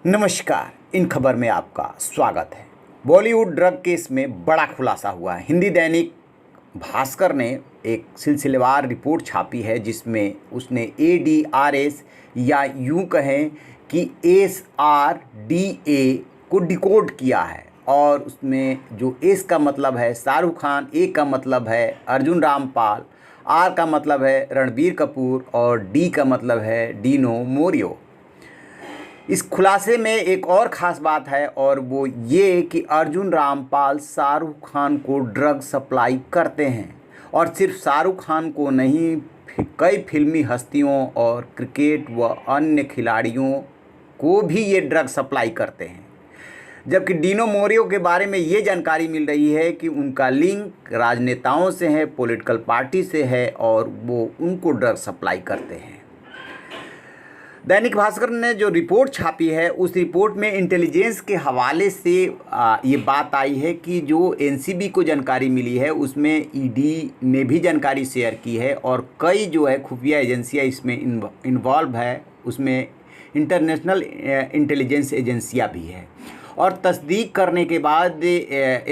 नमस्कार, इन खबर में आपका स्वागत है। बॉलीवुड ड्रग केस में बड़ा खुलासा हुआ है। हिंदी दैनिक भास्कर ने एक सिलसिलेवार रिपोर्ट छापी है जिसमें उसने ADRS या यूं कहें कि SRDA को डिकोड किया है। और उसमें जो एस का मतलब है शाहरुख खान, ए का मतलब है अर्जुन रामपाल, आर का मतलब है रणबीर कपूर और डी का मतलब है डीनो मोरियो। इस खुलासे में एक और ख़ास बात है और वो ये कि अर्जुन रामपाल शाहरुख खान को ड्रग सप्लाई करते हैं और सिर्फ शाहरुख खान को नहीं, कई फिल्मी हस्तियों और क्रिकेट व अन्य खिलाड़ियों को भी ये ड्रग सप्लाई करते हैं। जबकि डीनो मोरियो के बारे में ये जानकारी मिल रही है कि उनका लिंक राजनेताओं से है, पॉलिटिकल पार्टी से है और वो उनको ड्रग सप्लाई करते हैं। दैनिक भास्कर ने जो रिपोर्ट छापी है उस रिपोर्ट में इंटेलिजेंस के हवाले से ये बात आई है कि जो NCB को जानकारी मिली है उसमें ED ने भी जानकारी शेयर की है और कई जो है खुफिया एजेंसियां इसमें इन्वॉल्व है। उसमें इंटरनेशनल इंटेलिजेंस एजेंसियां भी है और तस्दीक करने के बाद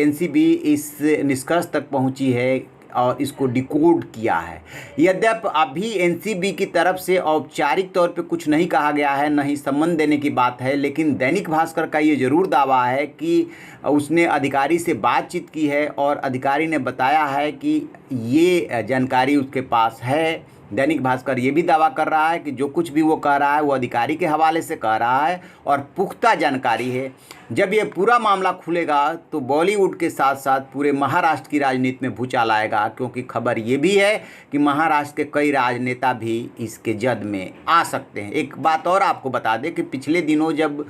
NCB इस निष्कर्ष तक पहुंची है और इसको डिकोड किया है। यद्यपि अभी NCB की तरफ से औपचारिक तौर पे कुछ नहीं कहा गया है, न ही सम्मन देने की बात है, लेकिन दैनिक भास्कर का ये ज़रूर दावा है कि उसने अधिकारी से बातचीत की है और अधिकारी ने बताया है कि ये जानकारी उसके पास है। दैनिक भास्कर ये भी दावा कर रहा है कि जो कुछ भी वो कह रहा है वो अधिकारी के हवाले से कह रहा है और पुख्ता जानकारी है। जब ये पूरा मामला खुलेगा तो बॉलीवुड के साथ साथ पूरे महाराष्ट्र की राजनीति में भूचाल आएगा, क्योंकि खबर ये भी है कि महाराष्ट्र के कई राजनेता भी इसके जद में आ सकते हैं। एक बात और आपको बता दें कि पिछले दिनों जब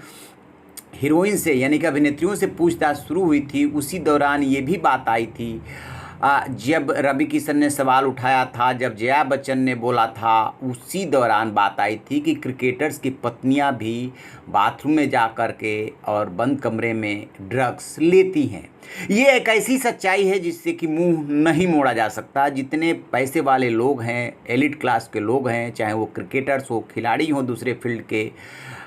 हीरोइन से यानी कि अभिनेत्रियों से पूछताछ शुरू हुई थी उसी दौरान ये भी बात आई थी, जब रवि किशन ने सवाल उठाया था, जब जया बच्चन ने बोला था, उसी दौरान बात आई थी कि क्रिकेटर्स की पत्नियां भी बाथरूम में जा कर के और बंद कमरे में ड्रग्स लेती हैं। ये एक ऐसी सच्चाई है जिससे कि मुंह नहीं मोड़ा जा सकता। जितने पैसे वाले लोग हैं, एलिट क्लास के लोग हैं, चाहे वो क्रिकेटर्स हो, खिलाड़ी हों, दूसरे फील्ड के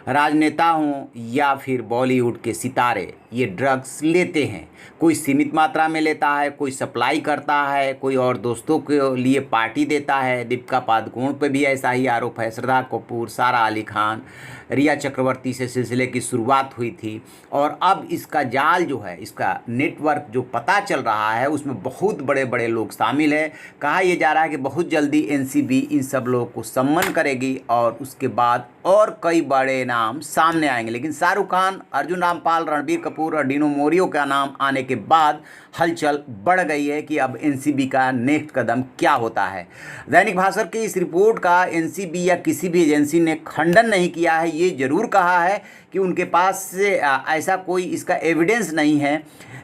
राजनेता हों या फिर बॉलीवुड के सितारे, ये ड्रग्स लेते हैं। कोई सीमित मात्रा में लेता है, कोई सप्लाई करता है, कोई और दोस्तों के लिए पार्टी देता है। दीपिका पादुकोण पे भी ऐसा ही आरोप है। श्रद्धा कपूर, सारा अली खान, रिया चक्रवर्ती से सिलसिले की शुरुआत हुई थी और अब इसका जाल जो है, इसका नेटवर्क जो पता चल रहा है उसमें बहुत बड़े बड़े लोग शामिल हैं। कहा यह जा रहा है कि बहुत जल्दी NCB इन सब लोगों को सम्मन करेगी और उसके बाद और कई बड़े नाम सामने आएंगे। लेकिन शाहरुख खान, अर्जुन रामपाल, रणबीर कपूर और डीनो मोरियो का नाम आने के बाद हलचल बढ़ गई है कि अब NCB का नेक्स्ट कदम क्या होता है। दैनिक भास्कर की इस रिपोर्ट का NCB या किसी भी एजेंसी ने खंडन नहीं किया है। ये ज़रूर कहा है कि उनके पास से ऐसा कोई इसका एविडेंस नहीं है।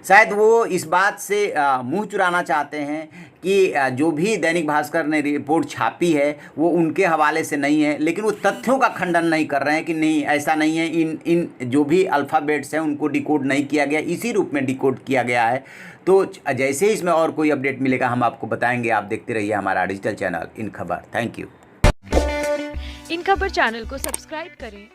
शायद वो इस बात से मुंह चुराना चाहते हैं कि जो भी दैनिक भास्कर ने रिपोर्ट छापी है वो उनके हवाले से नहीं है, लेकिन वो तथ्यों का खंडन नहीं कर रहे हैं कि नहीं ऐसा नहीं है, इन जो भी अल्फ़ाबेट्स हैं उनको डिकोड नहीं किया गया, इसी रूप में डिकोड किया गया है। तो जैसे ही इसमें और कोई अपडेट मिलेगा हम आपको बताएंगे। आप देखते रहिए हमारा डिजिटल चैनल इन खबर। Thank you. इन खबर चैनल को सब्सक्राइब करें